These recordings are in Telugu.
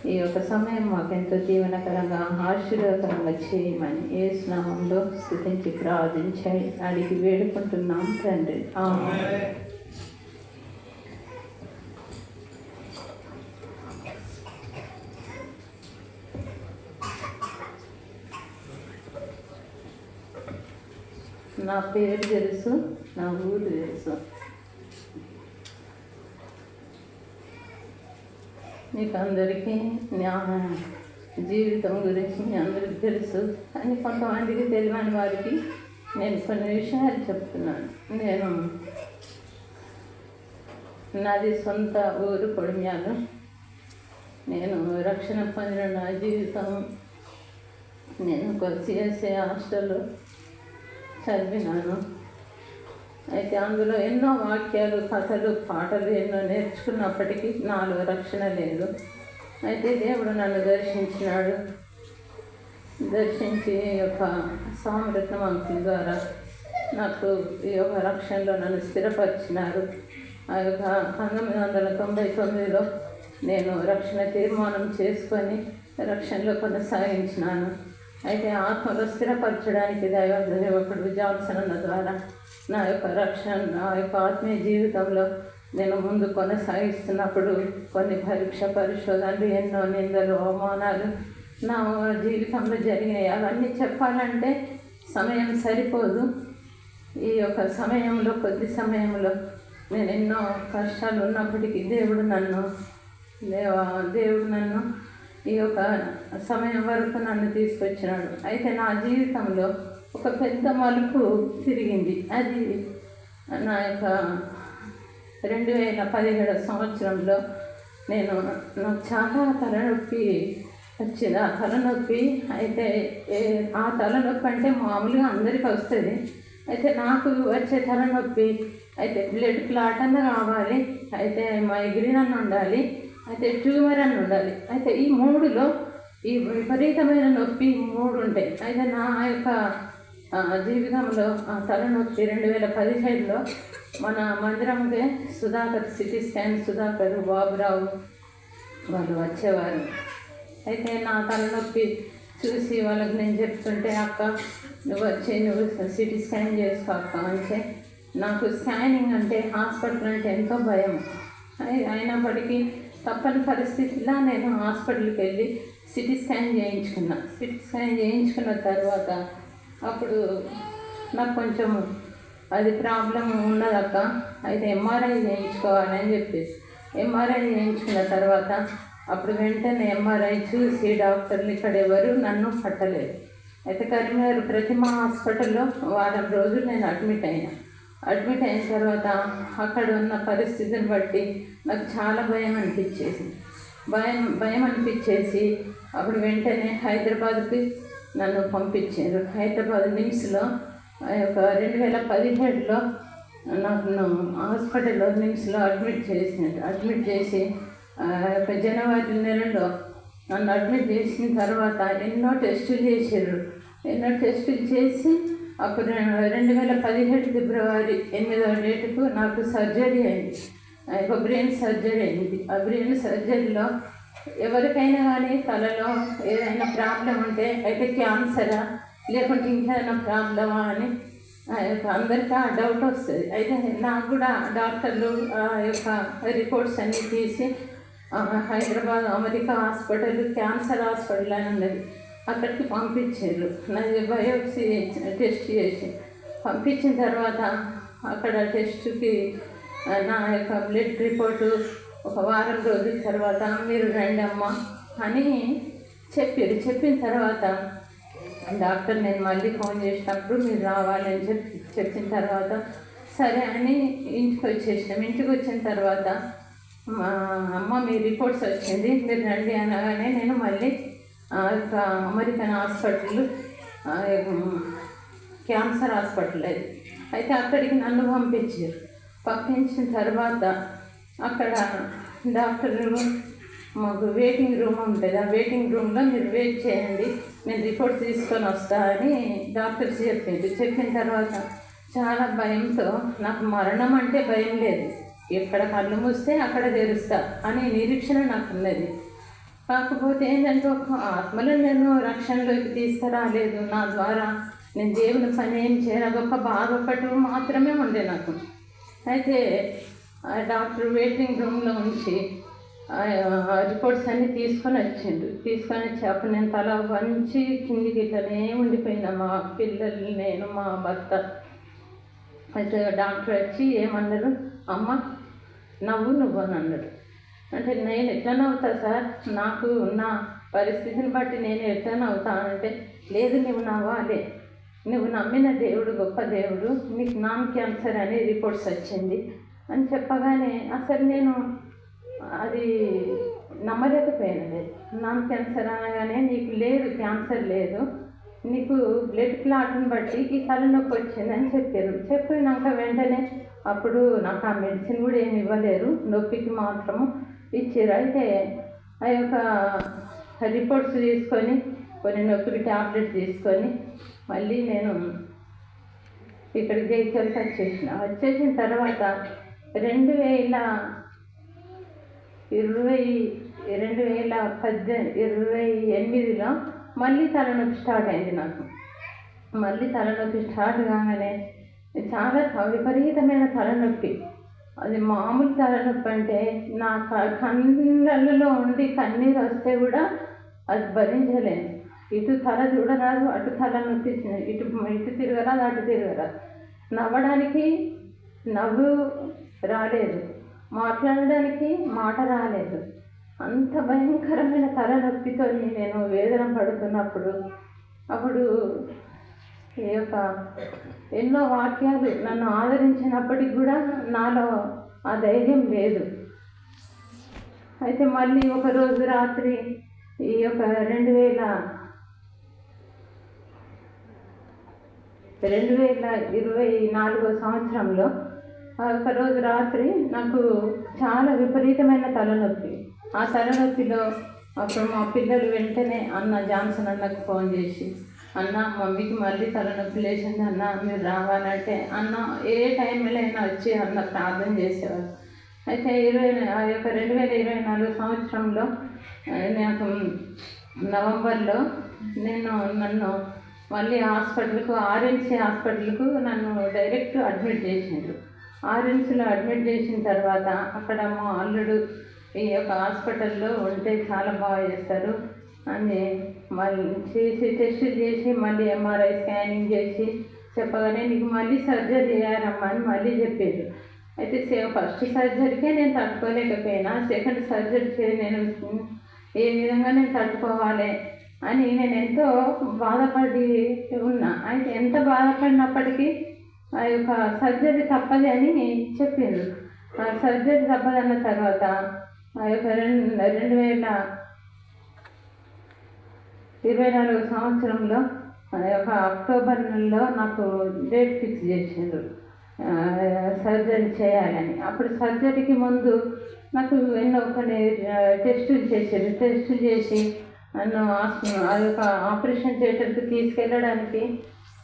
ఈ యొక్క సమయం మాకెంతో దీవెనకరంగా ఆశీర్వాదకరంగా చేయమని యేసు నామములో స్తుతించి ప్రార్థించాయి అడిగి వేడుకుంటున్నాం తండ్రి. ఆమేన్. నా పేరు తెలుసు, నా ఊరు తెలుసు. మీకు అందరికీ నా జీవితం గురించి మీ అందరికీ తెలుసు, కానీ కొంతమందికి తెలియని వారికి నేను కొన్ని విషయాలు చెప్తున్నాను. నాది సొంత ఊరు కొడిమ్యాలు. నేను రక్షణ పొందిన నా జీవితం, నేను ఒక సిఎస్ఐ హాస్టల్లో చదివినాను. అయితే అందులో ఎన్నో వాక్యాలు, కథలు, పాటలు ఎన్నో నేర్చుకున్నప్పటికీ నాలో రక్షణ లేదు. అయితే దేవుడు నన్ను దర్శించినాడు. దర్శించి ఈ యొక్క సామరత్నం అంకుల్ ద్వారా నాకు ఈ యొక్క రక్షణలో నన్ను స్థిరపరిచినారు. ఆ యొక్క 1999లో నేను రక్షణ తీర్మానం చేసుకొని రక్షణలో కొనసాగించినాను. అయితే ఆత్మలో స్థిరపరచడానికి దైవకుడు జాన్సన్ అన్న ద్వారా నా యొక్క రక్షణ, నా యొక్క ఆత్మీయ జీవితంలో నేను ముందు కొనసాగిస్తున్నప్పుడు కొన్ని పరిశోధనలు, ఎన్నో నిందలు, అవమానాలు నా జీవితంలో జరిగినాయి. అవన్నీ చెప్పాలంటే సమయం సరిపోదు. ఈ యొక్క సమయంలో, కొద్ది సమయంలో నేను ఎన్నో కష్టాలు ఉన్నప్పటికీ దేవుడు నన్ను ఈ యొక్క సమయం వరకు నన్ను తీసుకొచ్చినాడు. అయితే నా జీవితంలో ఒక పెద్ద మలుపు తిరిగింది. అది నా యొక్క 2017 సంవత్సరంలో నాకు చాలా తలనొప్పి వచ్చింది. ఆ తలనొప్పి అయితే ఆ తలనొప్పి అంటే మామూలుగా అందరికీ వస్తుంది. అయితే నాకు వచ్చే తలనొప్పి అయితే బ్లడ్ క్లాట్ అన్న కావాలి, అయితే మైగ్రేన్ అన్న ఉండాలి, అయితే ట్యూమర్ అని ఉండాలి. అయితే ఈ మూడులో ఈ విపరీతమైన నొప్పి 3 ఉంటాయి. అయితే నా యొక్క జీవితంలో ఆ తలనొప్పి 2017లో మన మందిరంకే సుధాకర్, సిటీ స్కాన్ సుధాకర్, బాబురావు వాళ్ళు వచ్చేవారు. అయితే నా తలనొప్పి చూసి వాళ్ళకి నేను చెప్తుంటే, అక్క నువ్వు సిటీ స్కాన్ చేసుకో అక్క అంటే, నాకు స్కానింగ్ అంటే, హాస్పిటల్ అంటే ఎంతో భయం. అయినప్పటికీ తప్పని పరిస్థితిలో నేను హాస్పిటల్కి వెళ్ళి సిటీ స్కాన్ చేయించుకున్నా. సిటీ స్కాన్ చేయించుకున్న తర్వాత అప్పుడు నాకు కొంచెం అది ప్రాబ్లం ఉన్నదక్క, అయితే ఎంఆర్ఐ చేయించుకోవాలని చెప్పేసి ఎంఆర్ఐ చేయించుకున్న తర్వాత అప్పుడు వెంటనే ఎంఆర్ఐ చూసి డాక్టర్లు ఇక్కడ ఎవరు నన్ను పట్టలేదు. అయితే కరీంనగర్ ప్రతిమ హాస్పిటల్లో వారం రోజులు నేను అడ్మిట్ అయిన తర్వాత అక్కడ ఉన్న పరిస్థితిని బట్టి నాకు చాలా భయం అనిపించేసి అప్పుడు వెంటనే హైదరాబాద్కి నన్ను పంపించారు. హైదరాబాద్ నిమ్స్లో ఒక 2017లో నన్ను హాస్పిటల్లో నిమ్స్లో అడ్మిట్ చేసి జనవరి నెలలో నన్ను అడ్మిట్ చేసిన తర్వాత ఎన్నో టెస్టులు చేసి అప్పుడు 2017 ఫిబ్రవరి 8వ డేటుకు నాకు సర్జరీ అయింది. ఒక బ్రెయిన్ సర్జరీ అయింది. ఆ బ్రెయిన్ సర్జరీలో ఎవరికైనా కానీ తలలో ఏదైనా ప్రాబ్లం ఉంటే అయితే క్యాన్సరా లేకుంటే ఇంకేదైనా ప్రాబ్లమా అని అందరికీ ఆ డౌట్ వస్తుంది. అయితే నాకు కూడా డాక్టర్లు ఆ యొక్క రిపోర్ట్స్ అన్నీ తీసి Hyderabad America hospital, cancer hospital అని ఉన్నది, అక్కడికి పంపించారు. నాది బయోప్సీ టెస్ట్ చేసి పంపించిన తర్వాత అక్కడ టెస్ట్కి నా యొక్క బ్లడ్ రిపోర్టు ఒక వారం రోజుల తర్వాత మీరు రండి అమ్మ అని చెప్పిన తర్వాత డాక్టర్ నేను మళ్ళీ ఫోన్ చేసినప్పుడు మీరు రావాలని చెప్పిన తర్వాత సరే అని ఇంటికి వచ్చిన తర్వాత మా అమ్మ మీ రిపోర్ట్స్ వచ్చింది మీరు రండి అనగానే నేను మళ్ళీ అమెరికన్ హాస్పిటల్, క్యాన్సర్ హాస్పిటల్ అది. అయితే అక్కడికి నన్ను పంపించిన తర్వాత అక్కడ డాక్టర్లు మాకు వెయిటింగ్ రూమ్ ఉంటుంది, ఆ వెయిటింగ్ రూమ్లో మీరు వెయిట్ చేయండి, నేను రిపోర్ట్ తీసుకొని వస్తా అని డాక్టర్స్ చెప్పిన తర్వాత చాలా భయంతో, నాకు మరణం అంటే భయం లేదు, ఎక్కడ కళ్ళు మూస్తే అక్కడ తెరుస్తా అనే నిరీక్షణ నాకు ఉన్నది. కాకపోతే ఏంటంటే ఒక ఆత్మలను నేను రక్షణలోకి తీసుకురాలేదు. నా ద్వారా నేను దేవుని పని ఏం చేయలేదు. ఒక బాధ ఒకటి మాత్రమే ఉండే నాకు. అయితే డాక్టర్ వెయిటింగ్ రూమ్లో ఉంచి రిపోర్ట్స్ అన్నీ తీసుకొని వచ్చి అప్పుడు నేను తల వంచి కిందికి ఇట్లనే ఉండిపోయినా, మా పిల్లలు, నేను, మా భర్త. అయితే డాక్టర్ వచ్చి ఏమన్నారు, అమ్మ నువ్వు అని అన్నాడు. అంటే నేను ఎట్లా నవ్వుతా సార్, నాకు ఉన్న పరిస్థితిని బట్టి నేను ఎట్లా నవ్వుతానంటే, లేదు నువ్వు నవ్వాలి, నువ్వు నమ్మిన దేవుడు గొప్ప దేవుడు, నీకు నాన్ క్యాన్సర్ అని రిపోర్ట్స్ వచ్చింది అని చెప్పగానే అసలు నేను అది నమ్మలేకపోయినది. నాన్ క్యాన్సర్ అనగానే నీకు లేదు, క్యాన్సర్ లేదు, నీకు బ్లడ్ క్లాట్ని బట్టి ఈ తలనొప్పి వచ్చిందని చెప్పారు. చెప్పినాక వెంటనే అప్పుడు నాకు ఆ మెడిసిన్ కూడా ఏమి ఇవ్వలేరు, నొప్పికి మాత్రము ఇచ్చారు. అయితే ఆ యొక్క రిపోర్ట్స్ తీసుకొని కొన్ని నొప్పికి ట్యాబ్లెట్స్ తీసుకొని మళ్ళీ నేను ఇక్కడికి జైత్యాలకు వచ్చేసిన తర్వాత 2028లో మళ్ళీ తలనొప్పి స్టార్ట్ అయింది నాకు. మళ్ళీ తలనొప్పి స్టార్ట్ కాగానే చాలా విపరీతమైన తలనొప్పి. అది మామూలు తలనొప్పి అంటే నా కళ్ళల్లో ఉండి కన్నీరు వస్తే కూడా అది భరించలేను. ఇటు తల చూడరాదు, అటు తల నొప్పి, ఇటు తిరగరాదు, అటు తిరగరాదు. నవ్వడానికి నవ్వు రాలేదు, మాట్లాడడానికి మాట రాలేదు. అంత భయంకరమైన తలనొప్పితో నేను వేదన పడుతున్నప్పుడు అప్పుడు ఈ యొక్క ఎన్నో వాక్యాలు నన్ను ఆదరించినప్పటికి కూడా నాలో ఆ ధైర్యం లేదు. అయితే మళ్ళీ ఒకరోజు రాత్రి ఈ యొక్క 2024 సంవత్సరంలో ఒకరోజు రాత్రి నాకు చాలా విపరీతమైన తలనొప్పి. ఆ తలనొప్పిలో అప్పుడు మా పిల్లలు వెంటనే జాన్సన్ అన్నకు ఫోన్ చేసి, అన్న మమ్మీకి మళ్ళీ తలనొప్పి లేచింది అన్న, మీరు రావాలంటే అన్న ఏ టైంలో అయినా వచ్చి అన్న ప్రార్థన చేసేవారు. అయితే 2024 సంవత్సరంలో నాకు నవంబర్లో నన్ను మళ్ళీ హాస్పిటల్కు, ఆర్ఎన్సీ హాస్పిటల్కు నన్ను డైరెక్ట్ అడ్మిట్ చేసిండ్రు. ఆర్ఎన్సీలో అడ్మిట్ చేసిన తర్వాత అక్కడ మా అల్లుడు ఈ యొక్క హాస్పిటల్లో ఉంటే చాలా బాగా చేస్తారు అని మళ్ళీ టెస్టులు చేసి మళ్ళీ ఎంఆర్ఐ స్కానింగ్ చేసి చెప్పగానే నీకు మళ్ళీ సర్జరీ చేయాలమ్మా అని మళ్ళీ చెప్పారు. అయితే ఫస్ట్ సర్జరీకే నేను తట్టుకోలేకపోయినా, సెకండ్ సర్జరీ నేను ఏ విధంగా నేను తట్టుకోవాలి అని నేను ఎంతో బాధపడి ఉన్నా. అయితే ఎంత బాధపడినప్పటికీ ఆ యొక్క సర్జరీ తప్పది అని చెప్పిండ్రు. సర్జరీ తప్పదన్న తర్వాత ఆ యొక్క 2024 సంవత్సరంలో ఆ యొక్క అక్టోబర్ నెలలో నాకు డేట్ ఫిక్స్ చేసిండ్రు సర్జరీ చేయాలని. అప్పుడు సర్జరీకి ముందు నాకు ఎన్నో కొన్ని టెస్టులు చేసి నన్ను ఆ యొక్క ఆపరేషన్ థియేటర్కి తీసుకెళ్ళడానికి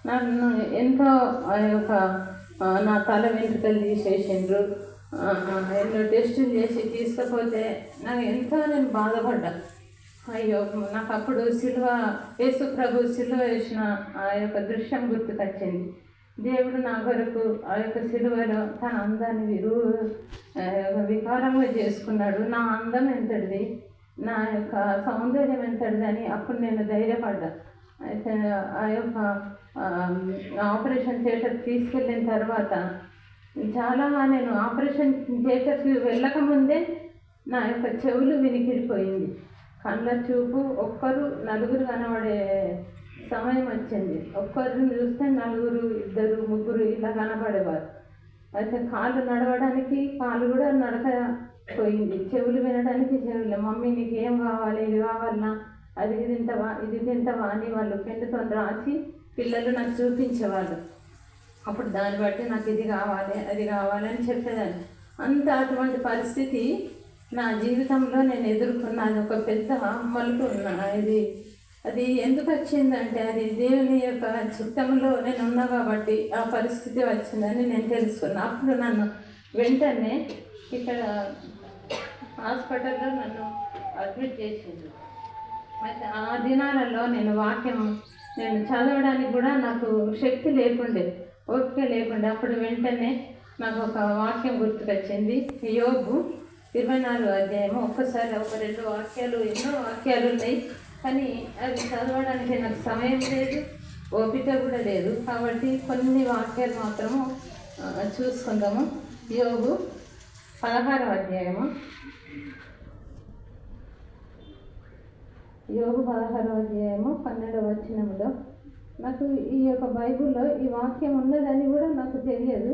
నన్ను ఎంతో ఆ యొక్క నా తల వెంట్రుకలు తీసేసిండ్రు. ఎన్నో టెస్టులు చేసి తీసుకపోతే నేను బాధపడ్డా. అయ్యో నాకు అప్పుడు యేసు ప్రభు సిలువ వేసిన ఆ యొక్క దృశ్యం గుర్తుకొచ్చింది. దేవుడు నా కొరకు ఆ యొక్క సిలువలో తన అందాన్ని వికారంగా చేసుకున్నాడు. నా అందం ఎంతటిది, నా యొక్క సౌందర్యం ఎంతటిది అని అప్పుడు నేను ధైర్యపడ్డా. అయితే ఆ యొక్క ఆపరేషన్ థియేటర్కి తీసుకెళ్ళిన తర్వాత చాలా నేను ఆపరేషన్ థియేటర్కి వెళ్ళకముందే నా యొక్క చెవులు వినికిడిపోయింది. కళ్ళ చూపు నలుగురు కనబడే సమయం వచ్చింది. ఒక్కరిని చూస్తే నలుగురు, ఇద్దరు, ముగ్గురు ఇలా కనబడేవారు. అయితే కాళ్ళు నడవడానికి కాళ్ళు కూడా నడకపోయింది, చెవులు వినడానికి చెవులు. మమ్మీ నీకు ఏం కావాలి, ఇది కావాలన్నా, ఇది తింటావా అని వాళ్ళు పెన్నుతో రాసి పిల్లలు నాకు చూపించేవాళ్ళు. అప్పుడు దాన్ని బట్టి నాకు ఇది కావాలి, అది కావాలని చెప్పేదాన్ని. అటువంటి పరిస్థితి నా జీవితంలో నేను ఎదుర్కొన్నది. ఒక పెద్ద మలుపు అది ఎందుకు వచ్చిందంటే అది దేవుని యొక్క చిత్తంలో నేను ఉన్నా కాబట్టి ఆ పరిస్థితి వచ్చిందని నేను తెలుసుకున్నా. అప్పుడు నన్ను వెంటనే ఇక్కడ హాస్పిటల్లో నన్ను అడ్మిట్ చేసిండు. అయితే ఆ దినాలలో నేను చదవడానికి కూడా నాకు శక్తి లేకుండే, ఓపిక లేకుండే. అప్పుడు వెంటనే నాకు ఒక వాక్యం గుర్తుకొచ్చింది. యోబు 24 అధ్యాయము. ఒక్కసారి ఒక 2 వాక్యాలు, ఎన్నో వాక్యాలు ఉన్నాయి, కానీ అవి చదవడానికి నాకు సమయం లేదు, ఓపిక కూడా లేదు. కాబట్టి కొన్ని వాక్యాలు మాత్రము చూసుకుందాము. యోబు 16వ అధ్యాయము. యోబు 16వ అధ్యాయము 12వ వచనంలో నాకు ఈ యొక్క బైబిల్లో ఈ వాక్యం ఉన్నదని కూడా నాకు తెలియదు.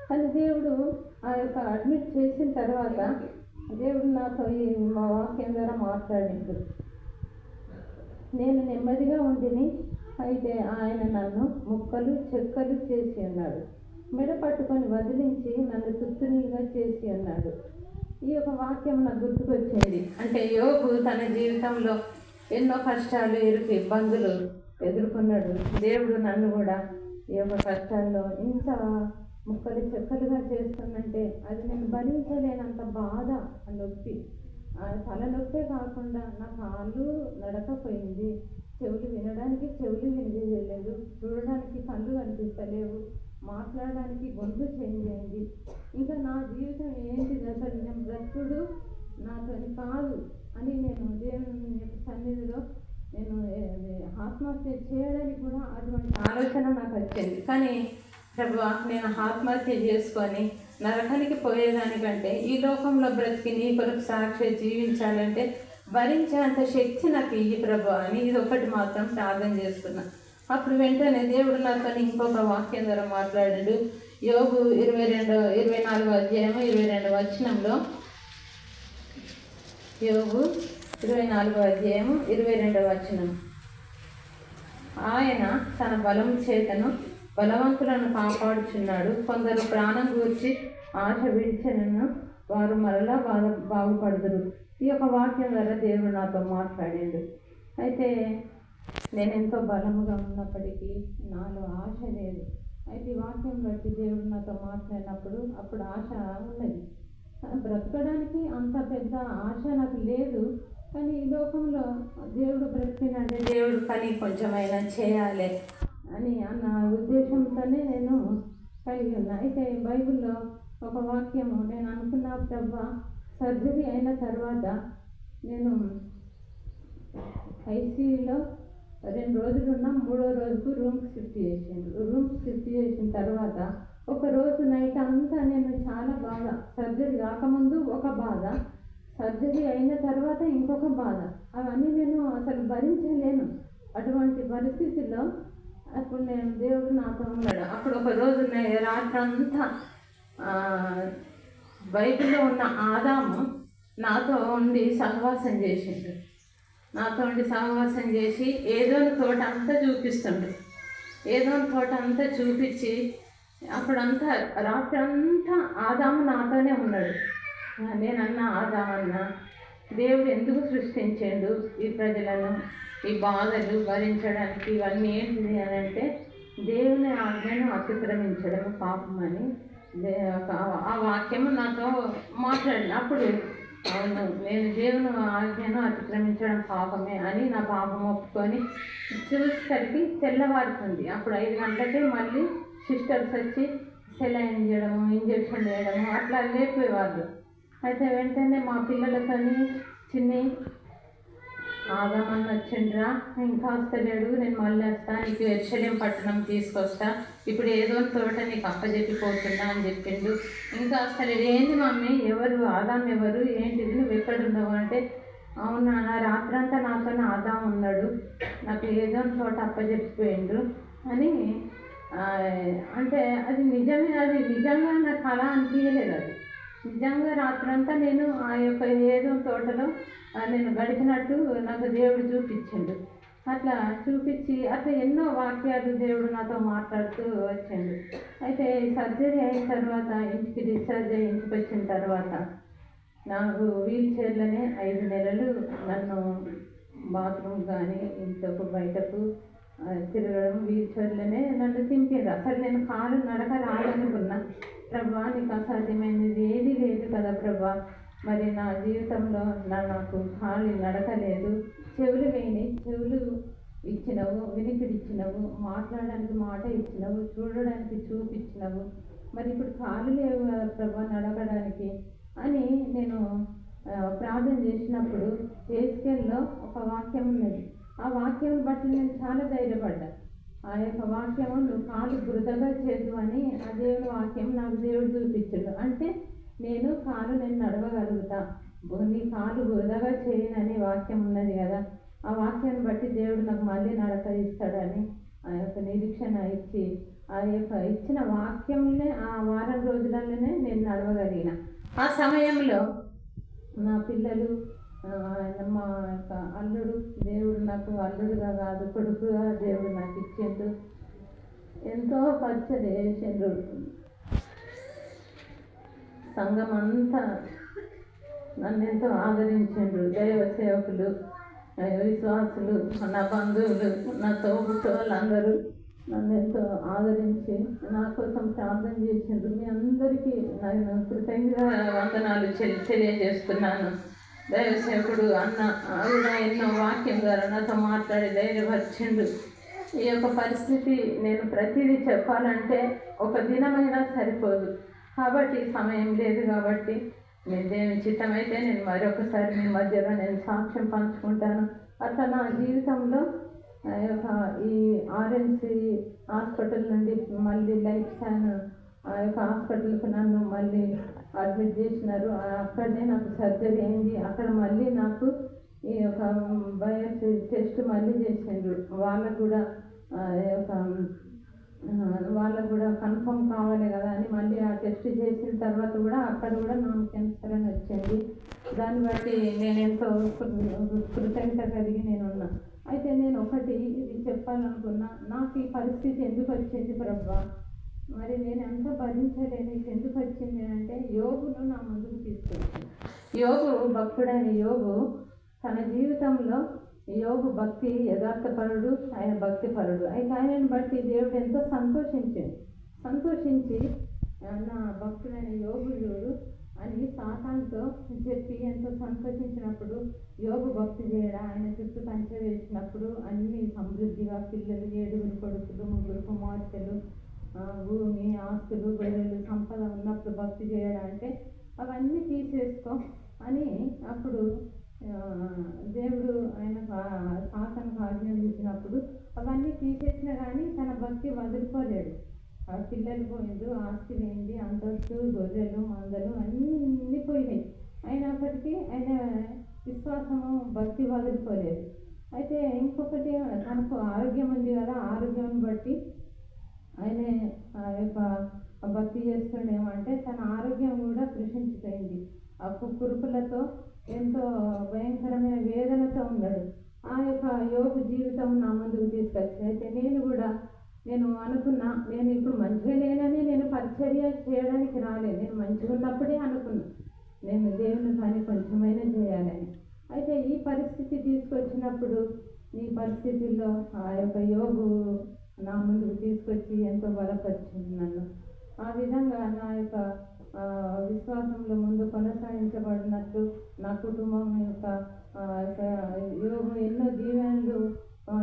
కానీ దేవుడు ఆ యొక్క అడ్మిట్ చేసిన తర్వాత దేవుడు నాతో ఈ మా వాక్యం ద్వారా మాట్లాడిండు. నేను నెమ్మదిగా ఉండిని, అయితే ఆయన నన్ను ముక్కలు చెక్కలు చేసి ఉన్నాడు. మెడ పట్టుకొని వదిలించి నన్ను తుత్తునీలుగా చేసి ఉన్నాడు. ఈ యొక్క వాక్యం నాకు గుర్తుకొచ్చింది. అంటే యోబు తన జీవితంలో ఎన్నో కష్టాలు, ఇబ్బందులు ఎదుర్కొన్నాడు. దేవుడు నన్ను కూడా ఈ యొక్క కష్టాల్లో ఇంత ముక్కలు చెక్కలుగా చేస్తుందంటే అది నేను భరించలేనంత బాధ, నొప్పి, తలనొప్పే కాకుండా నా కాళ్ళు నడకపోయింది, వినడానికి చెవులు వినిపించలేదు, చూడడానికి కళ్ళు కనిపిస్తలేవు, మాట్లాడడానికి గొంతు చేంజ్ అయింది. ఇంకా నా జీవితం ఏంటిది, అసలు నేను బ్రతుకుడు నాతో కాదు అని నేను దేవుని యొక్క సన్నిధిలో నేను ఆత్మహత్య చేయడానికి కూడా అటువంటి ఆలోచన నాకు వచ్చింది. కానీ ప్రభువా, నేను ఆత్మహత్య చేసుకొని నరకానికి పోయేదానికంటే ఈ లోకంలో బ్రతికి నీ కొరకు సాక్షి జీవించాలంటే భరించేంత శక్తి నాకు ఇయ్యి ప్రభువా అని ఇది ఒకటి మాత్రం ప్రార్థన చేస్తున్నా. అప్పుడు వెంటనే దేవుడు నాతో ఇంకొక వాక్యం ద్వారా మాట్లాడాడు. యోబు 24వ అధ్యాయము 22వ వచనంలో, యోబు 24వ అధ్యాయము 22వ వచనం. ఆయన తన బలం చేతను బలవంతులను కాపాడుచున్నాడు. కొందరు ప్రాణం గూర్చి ఆశ విడిచెనను వారు మరలా బాగుపడుదురు. ఈ యొక్క వాక్యం ద్వారా దేవుడు నాతో మాట్లాడాడు. అయితే నేను ఎంతో బలముగా ఉన్నప్పటికీ నాలో ఆశ లేదు. అయితే ఈ వాక్యం బట్టి దేవుడు నాతో మాట్లాడినప్పుడు అప్పుడు ఆశ ఉన్నది. బ్రతకడానికి అంత పెద్ద ఆశ నాకు లేదు. కానీ ఈ లోకంలో దేవుడు బ్రతికినంటే దేవుడు పని కొంచెమైనా చేయాలి అని అన్న ఉద్దేశంతోనే నేను కలిగి ఉన్నా. అయితే బైబిల్లో ఒక వాక్యము నేను అనుకున్న ప్రభా, సర్జరీ అయిన తర్వాత నేను ఐసీయూలో 2 రోజులున్నా, 3వ రోజుకు రూమ్కి షిఫ్ట్ చేసిన తర్వాత ఒక రోజు నైట్ అంతా నేను చాలా బాధ, సర్జరీ కాకముందు ఒక బాధ, సర్జరీ అయిన తర్వాత ఇంకొక బాధ, అవన్నీ నేను అసలు భరించలేను. అటువంటి పరిస్థితుల్లో అప్పుడు నేను దేవుడు నాతో ఉన్నాడు. అప్పుడు ఒక రోజు రాత్రంతా బైబిల్లో ఉన్న ఆదాము నాతో ఉండి సహవాసం చేసిండు. ఏదోని తోట అంతా చూపిస్తుండు. ఏదోని తోట అంతా చూపించి అప్పుడంతా రాత్రి అంతా ఆదాము నాతోనే ఉన్నాడు. నేనన్నా, ఆదామన్నా, దేవుడు ఎందుకు సృష్టించాడు ఈ ప్రజలను, ఈ బాధలు భరించడానికి? ఇవన్నీ ఏంటిది అని అంటే దేవుని ఆజ్ఞను అతిక్రమించడం పాపమని ఆ వాక్యము నాతో మాట్లాడిన. అప్పుడు అవును, నేను దేవుని ఆజ్ఞను అతిక్రమించడం పాపమే అని నా పాపం ఒప్పుకొని చూసేసరికి తెల్లవారుతుంది. అప్పుడు 5 గంటలకే మళ్ళీ సిస్టర్స్ వచ్చి సెలైన్ చేయడము, ఇంజక్షన్ వేయడము అట్లా లేపేవాళ్ళు. అయితే వెంటనే మా పిల్లలతోని చిన్ని ఆదామని వచ్చిండ్రా, ఇంకా వస్తలేడు, నేను మళ్ళీ వస్తా, నీకు యెరూషలేము పట్టణం తీసుకొస్తా, ఇప్పుడు ఏదో తోట నీకు అప్పచెప్పిపోతున్నా అని చెప్పిండు. ఇంకా వస్తలేడు. ఏంది మమ్మీ, ఎవరు ఆదాం, ఎవరు, ఏంటిది, నువ్వు ఎక్కడున్నావు అంటే, అవునా, నా రాత్రంతా నాతో ఆదాం ఉన్నాడు, నాకు ఏదో తోట అప్పచెప్పిపోయిండు అని అంటే అది నిజమే. అది నిజంగా నాకు కళ అనిపించలేదు. అది నిజంగా రాత్రంతా నేను ఆ యొక్క ఏదో తోటలో నేను గడిపినట్టు నాకు దేవుడు చూపించిండు. అట్లా చూపించి అట్లా ఎన్నో వాక్యాలు దేవుడు నాతో మాట్లాడుతూ వచ్చిండు. అయితే సర్జరీ అయిన తర్వాత ఇంటికి డిశ్చార్జ్ అయ్యి ఇంటికి వచ్చిన తర్వాత నాకు వీల్ చైర్లోనే 5 నెలలు నన్ను బాత్రూమ్ కానీ ఇంట్లోకి బయటకు తిరగడం, వీల్ చైర్లోనే నన్ను తింపేది. అసలు నేను కాలు నడక రాదనుకున్నా. ప్రభా, నీకు అసాధ్యమైనది ఏది లేదు కదా ప్రభా, మరి నా జీవితంలో నాకు ఖాళీ నడక లేదు. చెవులు వేయని చెవులు ఇచ్చినవు, వినికిడిచ్చినవు, మాట్లాడడానికి మాట ఇచ్చినవు, చూడడానికి చూపిచ్చినవు. మరి ఇప్పుడు కాళ్ళు లేవు కదా ప్రభా నడవడానికి అని నేను ప్రార్థన చేసినప్పుడు యేసుకేల్లో ఒక వాక్యం ఉన్నది. ఆ వాక్యం బట్టి నేను చాలా ధైర్యపడ్డా. ఆ యొక్క వాక్యము నువ్వు కాలు బృదగా చేద్దు అని ఆ దేవుని వాక్యం నాకు దేవుడు చూపించాడు. అంటే నేను నడవగలుగుతా, నీ కాలు బృదగా చేయనని వాక్యం ఉన్నది కదా. ఆ వాక్యాన్ని బట్టి దేవుడు నాకు మళ్ళీ నడక ఇస్తాడని ఆ యొక్క నిరీక్షణ ఇచ్చి ఆ యొక్క ఇచ్చిన వాక్యంనే ఆ వారం రోజులలోనే నేను నడవగలిగిన. ఆ సమయంలో నా పిల్లలు మా యొక్క అల్లుడు, దేవుడు నాకు అల్లుడుగా కాదు కొడుకుగా దేవుడు నాకు ఇచ్చిండు. ఎంతో పరిచయం చేసిండు. సంఘం అంతా నన్ను ఎంతో ఆదరించిండ్రు. దైవ సేవకులు, విశ్వాసులు, నా బంధువులు, నా తోబుట్టువులందరూ నన్ను ఎంతో ఆదరించి నా కోసం ప్రార్థన చేసిండ్రు. మీ అందరికీ నేను కృతజ్ఞ వందనాలు తెలియజేస్తున్నాను. దైవ సేవకుడు అన్న ఆవిడ ఎన్నో వాక్యం ద్వారా నాతో మాట్లాడి ధైర్యపరిచిండు. ఈ యొక్క పరిస్థితి నేను ప్రతిదీ చెప్పాలంటే ఒక దినమైనా సరిపోదు. కాబట్టి సమయం లేదు. కాబట్టి నేను దేవుని చిత్తమైతే నేను మరొకసారి మీ మధ్యలో నేను సాక్ష్యం పంచుకుంటాను. అట్లా నా జీవితంలో ఈ ఆర్ఎన్సి హాస్పిటల్ నుండి మళ్ళీ లైఫ్ స్టాన్ ఆ యొక్క హాస్పిటల్కి నన్ను మళ్ళీ అడ్మిట్ చేసినారు. అక్కడనే నాకు సర్జరీ అయింది. అక్కడ మళ్ళీ నాకు ఈ యొక్క బయోప్సీ టెస్ట్ మళ్ళీ చేసిండ్రు. వాళ్ళకు కూడా కన్ఫర్మ్ కావాలి కదా అని మళ్ళీ ఆ టెస్ట్ చేసిన తర్వాత కూడా అక్కడ కూడా నాకు క్యాన్సర్ అని వచ్చింది. దాన్ని బట్టి నేను ఎంతో కృతజ్ఞత కలిగి నేనున్నా. అయితే నేను ఒకటి ఇది చెప్పాలనుకున్నా, నాకు ఈ పరిస్థితి ఎందుకు వచ్చింది ప్రభా, మరి నేను ఎంత భరించలేను, ఇది ఎందుకు వచ్చింది అంటే యోగును నా ముందుకు తీసుకొచ్చింది. యోగు భక్తుడైన యోగు తన జీవితంలో యోగు భక్తి యథార్థపరుడు, ఆయన భక్తిపరుడు. అయితే ఆయనను బట్టి దేవుడు ఎంతో సంతోషించి నా భక్తుడైన యోగుడు అని సాతానుతో చెప్పి ఎంతో సంతోషించినప్పుడు యోగు భక్తి చేయడం, ఆయన చుట్టూ కంచె వేసినప్పుడు అన్ని సమృద్ధిగా పిల్లలు 7 కొడుకులు 3 కుమార్తెలు, భూమి, ఆస్తులు, గొర్రెలు, సంపద ఉన్నప్పుడు భక్తి చేయడం అంటే అవన్నీ తీసేసుకో అని అప్పుడు దేవుడు ఆయన సాతానుకు ఆజ్ఞాపించినప్పుడు అవన్నీ తీసేసినా కానీ తన భక్తి వదులుకోలేడు. ఆ పిల్లలు పోయిండు, ఆస్తి పోయింది, అంతస్తు, గొర్రెలు, మందలు అన్నీ పోయినాయి. అయినప్పటికీ ఆయన విశ్వాసము భక్తి వదులుకోలేదు. అయితే ఇంకొకటి తనకు ఆరోగ్యం ఉంది కదా, ఆరోగ్యం బట్టి ఆయన ఆ యొక్క భక్తి చేస్తుండేమంటే తన ఆరోగ్యం కూడా కృషించిపోయింది. ఆ కురుపులతో ఎంతో భయంకరమైన వేదనతో ఉన్నాడు. ఆ యొక్క యోగు జీవితం నా ముందుకు తీసుకొచ్చి అయితే నేను అనుకున్నా, నేను ఇప్పుడు మంచిగా లేనని నేను పరిచర్య చేయడానికి రాలేదు. నేను మంచిగా ఉన్నప్పుడే అనుకున్నా నేను దేవుని పని కొంచెమైనా చేయాలని. అయితే ఈ పరిస్థితి తీసుకొచ్చినప్పుడు ఈ పరిస్థితుల్లో ఆ యొక్క యోగు నా ముందుకు తీసుకొచ్చి ఎంతో బలపరిచింది నన్ను. ఆ విధంగా నా యొక్క విశ్వాసంలో ముందు కొనసాగించబడినట్టు నా కుటుంబం యొక్క యోగు ఎన్నో దీవెనలు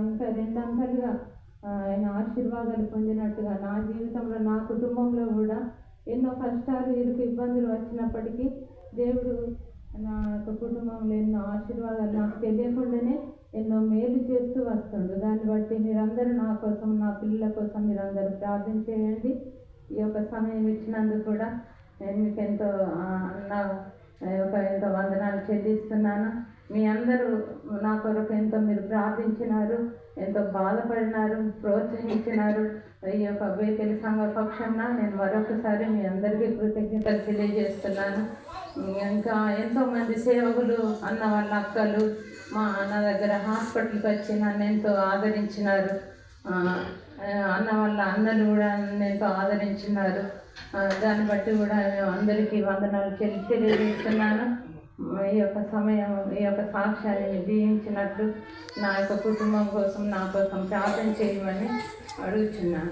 ఇంకా 2 అంతలుగా ఆయన ఆశీర్వాదాలు పొందినట్టుగా నా జీవితంలో నా కుటుంబంలో కూడా ఎన్నో కష్టాలు ఇబ్బందులు వచ్చినప్పటికీ దేవుడు నా యొక్క కుటుంబంలో ఎన్నో ఆశీర్వాదాలు నాకు తెలియకుండానే ఎన్నో మేలు చేస్తూ వస్తుండు. దాన్ని బట్టి మీరందరూ నా కోసం, నా పిల్లల కోసం మీరందరూ ప్రార్థన చేయండి. ఈ యొక్క సమయం ఇచ్చినందుకు కూడా నేను మీకు ఎంతో వందనాలు చెల్లిస్తున్నాను. మీ అందరూ నా కొరకు ఎంతో మీరు ప్రార్థించినారు, ఎంతో బాధపడినారు, ప్రోత్సహించినారు. ఈ యొక్క బేతెలి సంఘ పక్షంగా నేను మరొకసారి మీ అందరికీ కృతజ్ఞతలు తెలియజేస్తున్నాను. ఇంకా ఎంతోమంది సేవకులు అన్న వాళ్ళ అక్కలు నా దగ్గర హాస్పిటల్కి వచ్చి నన్ను ఎంతో ఆదరించినారు. అన్న వాళ్ళ అన్నలు కూడా నన్ను ఎంతో ఆదరించినారు. దాన్ని బట్టి కూడా మేము అందరికీ వందనాలు తెలియజేస్తున్నాను. ఈ యొక్క సమయం, ఈ యొక్క సాక్ష్యాన్ని దీవించినట్లు నా యొక్క కుటుంబం కోసం, నా కోసం ప్రార్థన చేయమని అడుగుతున్నాను.